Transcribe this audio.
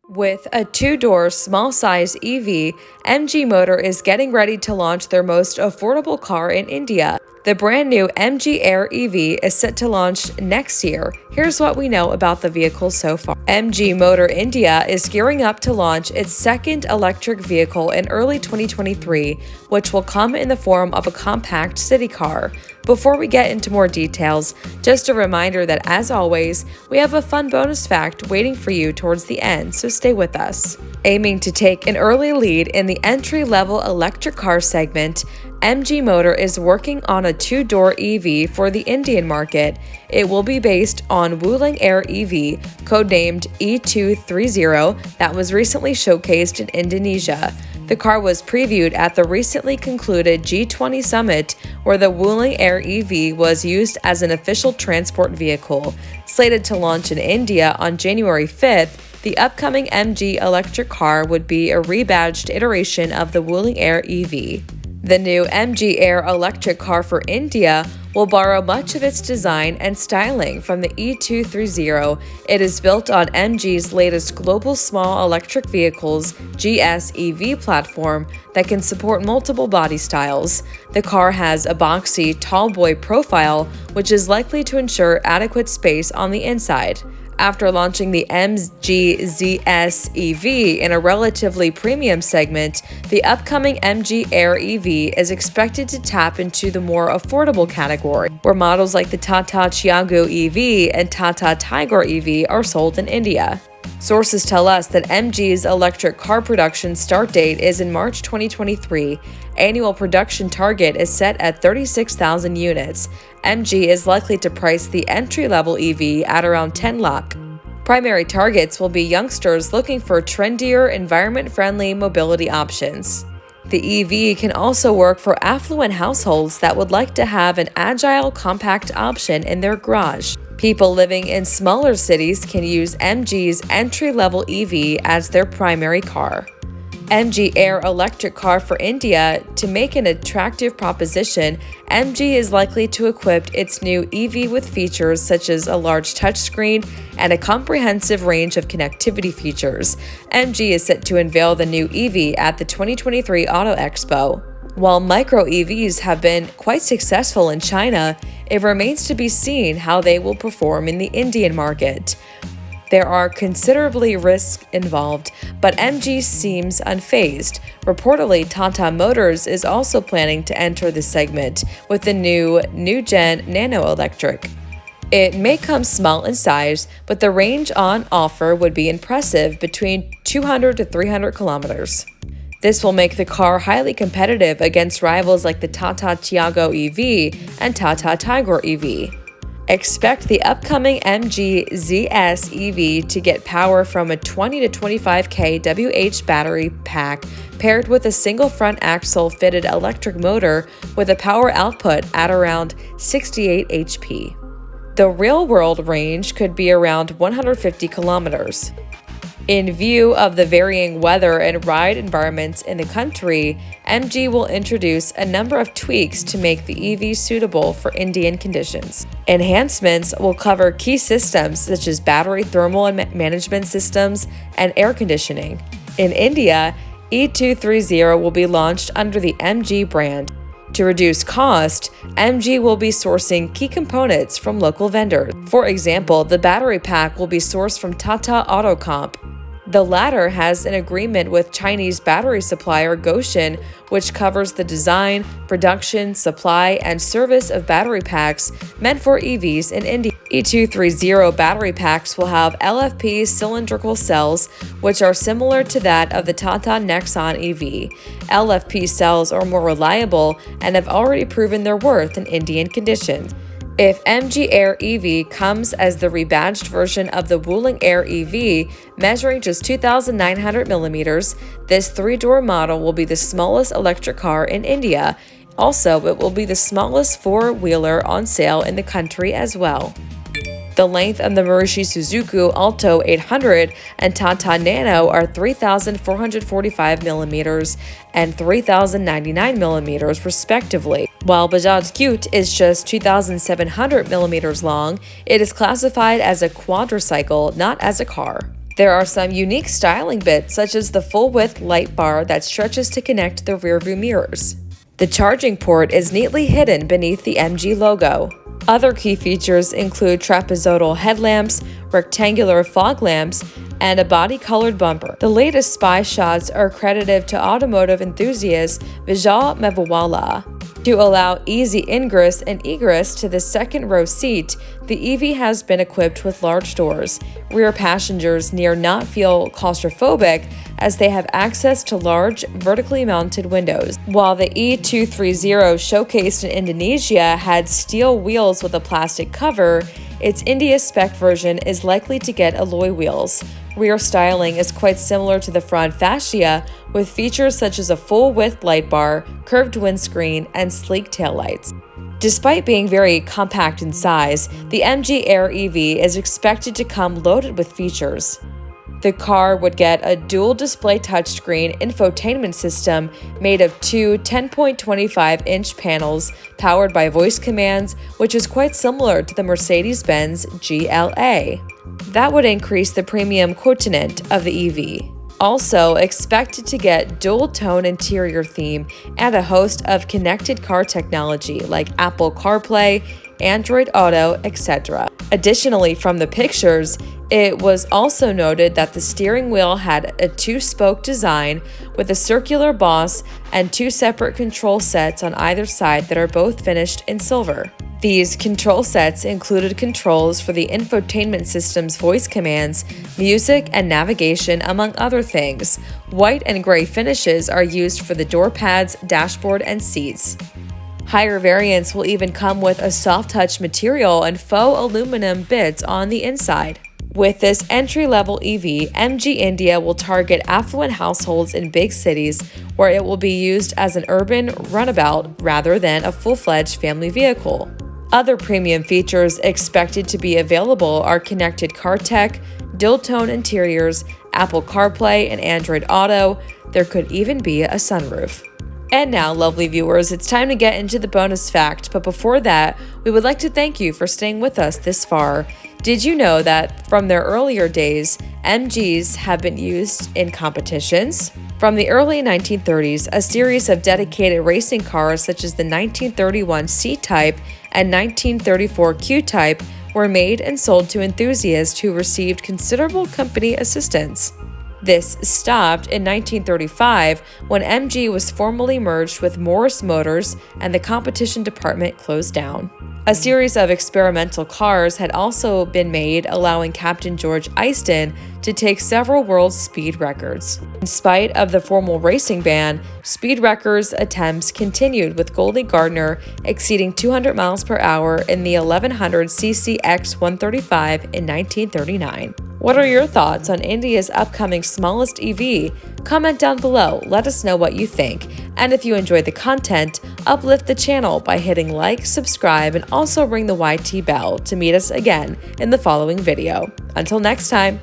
With a two-door small-size EV, MG Motor is getting ready to launch their most affordable car in India. The brand new MG Air EV is set to launch next year. Here's what we know about the vehicle so far. MG Motor India is gearing up to launch its second electric vehicle in early 2023, which will come in the form of a compact city car. Before we get into more details, just a reminder that as always, we have a fun bonus fact waiting for you towards the end, so stay with us. Aiming to take an early lead in the entry-level electric car segment, MG Motor is working on a two-door EV for the Indian market. It will be based on Wuling Air EV, codenamed E230, that was recently showcased in Indonesia. The car was previewed at the recently concluded G20 summit, where the Wuling Air EV was used as an official transport vehicle. Slated to launch in India on January 5th, the upcoming MG electric car would be a rebadged iteration of the Wuling Air EV. The new MG Air electric car for India will borrow much of its design and styling from the E230. It is built on MG's latest global small electric vehicles GSEV platform that can support multiple body styles. The car has a boxy, tall boy profile, which is likely to ensure adequate space on the inside. After launching the MG ZS EV in a relatively premium segment, the upcoming MG Air EV is expected to tap into the more affordable category, where models like the Tata Tiago EV and Tata Tiago EV are sold in India. Sources tell us that MG's electric car production start date is in March 2023. Annual production target is set at 36,000 units. MG is likely to price the entry-level EV at around 10 lakh. Primary targets will be youngsters looking for trendier, environment-friendly mobility options. The EV can also work for affluent households that would like to have an agile, compact option in their garage. People living in smaller cities can use MG's entry-level EV as their primary car. MG Air electric car for India. To make an attractive proposition, MG is likely to equip its new EV with features such as a large touchscreen and a comprehensive range of connectivity features. MG is set to unveil the new EV at the 2023 autoexpo. While micro EVs have been quite successful in China, it remains to be seen how they will perform in the Indian market. There are considerably risks involved, but MG seems unfazed. Reportedly, Tata Motors is also planning to enter the segment with the new-gen Nano Electric. It may come small in size, but the range on offer would be impressive, between 200 to 300 kilometers. This will make the car highly competitive against rivals like the Tata Tiago EV and Tata Tiago EV. Expect the upcoming MG ZS EV to get power from a 20 to 25 kWh battery pack paired with a single front axle fitted electric motor with a power output at around 68 HP. The real-world range could be around 150 kilometers. In view of the varying weather and ride environments in the country, MG will introduce a number of tweaks to make the EV suitable for Indian conditions. Enhancements will cover key systems such as battery thermal and management systems and air conditioning. In India, E230 will be launched under the MG brand. To reduce cost, MG will be sourcing key components from local vendors. For example, the battery pack will be sourced from Tata AutoComp. The latter has an agreement with Chinese battery supplier Gotion, which covers the design, production, supply, and service of battery packs meant for EVs in India. E230 battery packs will have LFP cylindrical cells, which are similar to that of the Tata Nexon EV. LFP cells are more reliable and have already proven their worth in Indian conditions. If MG Air EV comes as the rebadged version of the Wuling Air EV, measuring just 2,900 millimeters, this three-door model will be the smallest electric car in India. Also, it will be the smallest four-wheeler on sale in the country as well. The length of the Maruti Suzuki Alto 800 and Tata Nano are 3,445 millimeters and 3,099 millimeters respectively. While Bajaj Qute is just 2,700 millimeters long, it is classified as a quadricycle, not as a car. There are some unique styling bits, such as the full-width light bar that stretches to connect the rearview mirrors. The charging port is neatly hidden beneath the MG logo. Other key features include trapezoidal headlamps, rectangular fog lamps, and a body-colored bumper. The latest spy shots are credited to automotive enthusiast Vijay Mevawala. To allow easy ingress and egress to the second row seat, the EV has been equipped with large doors. Rear passengers need not feel claustrophobic as they have access to large, vertically mounted windows. While the E230 showcased in Indonesia had steel wheels with a plastic cover, its India spec version is likely to get alloy wheels. Rear styling is quite similar to the front fascia, with features such as a full-width light bar, curved windscreen, and sleek taillights. Despite being very compact in size, the MG Air EV is expected to come loaded with features. The car would get a dual-display touchscreen infotainment system made of two 10.25-inch panels powered by voice commands, which is quite similar to the Mercedes-Benz GLA. That would increase the premium quotient of the EV. Also expected to get dual-tone interior theme and a host of connected car technology like Apple CarPlay, Android Auto, etc. Additionally, from the pictures, it was also noted that the steering wheel had a two-spoke design with a circular boss and two separate control sets on either side that are both finished in silver. These control sets included controls for the infotainment system's voice commands, music, and navigation, among other things. White and gray finishes are used for the door pads, dashboard, and seats. Higher variants will even come with a soft-touch material and faux aluminum bits on the inside. With this entry-level EV, MG India will target affluent households in big cities where it will be used as an urban runabout rather than a full-fledged family vehicle. Other premium features expected to be available are connected car tech, dual-tone interiors, Apple CarPlay, and Android Auto. There could even be a sunroof. And now, lovely viewers, it's time to get into the bonus fact, but before that, we would like to thank you for staying with us this far. Did you know that from their earlier days, MGs have been used in competitions? From the early 1930s, a series of dedicated racing cars such as the 1931 C-Type and 1934 Q-Type were made and sold to enthusiasts who received considerable company assistance. This stopped in 1935 when MG was formally merged with Morris Motors and the competition department closed down. A series of experimental cars had also been made, allowing Captain George Easton to take several world speed records. In spite of the formal racing ban, speed records attempts continued, with Goldie Gardner exceeding 200 miles per hour in the 1100cc X135 in 1939. What are your thoughts on India's upcoming smallest EV? Comment down below, let us know what you think. And if you enjoyed the content, uplift the channel by hitting like, subscribe, and also ring the YT bell to meet us again in the following video. Until next time.